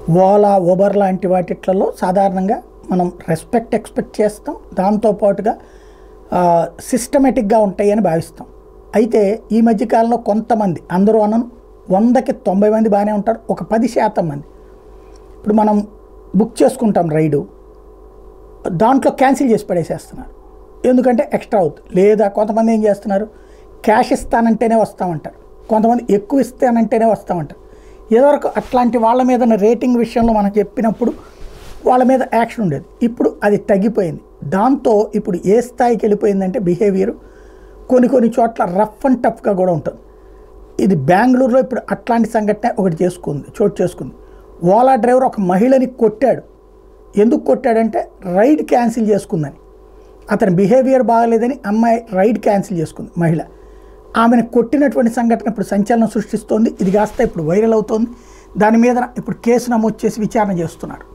Ola Uber లాంటి వాటిట్లలో సాధారణంగా మనం రెస్పెక్ట్ ఎక్స్పెక్ట్ చేస్తాం, దాంతోపాటుగా సిస్టమేటిక్గా ఉంటాయి అని భావిస్తాం. అయితే ఈ మధ్యకాలంలో కొంతమంది, అందరూ అనను, 100కి 90 మంది బాగానే ఉంటారు, ఒక 10% మంది ఇప్పుడు మనం బుక్ చేసుకుంటాం రైడు, దాంట్లో క్యాన్సిల్ చేసి పడేసేస్తున్నారు. ఎందుకంటే ఎక్స్ట్రా అవుతుంది. లేదా కొంతమంది ఏం చేస్తున్నారు, క్యాష్ ఇస్తానంటేనే వస్తామంటారు, కొంతమంది ఎక్కువ ఇస్తానంటేనే వస్తామంటారు. ఇదివరకు అట్లాంటి వాళ్ళ మీద రేటింగ్ విషయంలో మనం చెప్పినప్పుడు వాళ్ళ మీద యాక్షన్ ఉండేది, ఇప్పుడు అది తగ్గిపోయింది. దాంతో ఇప్పుడు ఏ స్థాయికి వెళ్ళిపోయిందంటే బిహేవియర్ కొన్ని చోట్ల రఫ్ అండ్ టఫ్గా కూడా ఉంటుంది. ఇది బెంగళూరులో ఇప్పుడు అట్లాంటి సంఘటన ఒకటి చోటు చేసుకుంది. ఓలా డ్రైవర్ ఒక మహిళని కొట్టాడు. ఎందుకు కొట్టాడంటే రైడ్ క్యాన్సిల్ చేసుకుందని. అతని బిహేవియర్ బాగాలేదని అమ్మాయి రైడ్ క్యాన్సిల్ చేసుకుంది మహిళ. ఆమెను కొట్టినటువంటి సంఘటన ఇప్పుడు సంచలనం సృష్టిస్తోంది. ఇది కాస్త ఇప్పుడు వైరల్ అవుతోంది. దాని మీద ఇప్పుడు కేసు నమోదు చేసి విచారణ చేస్తున్నారు.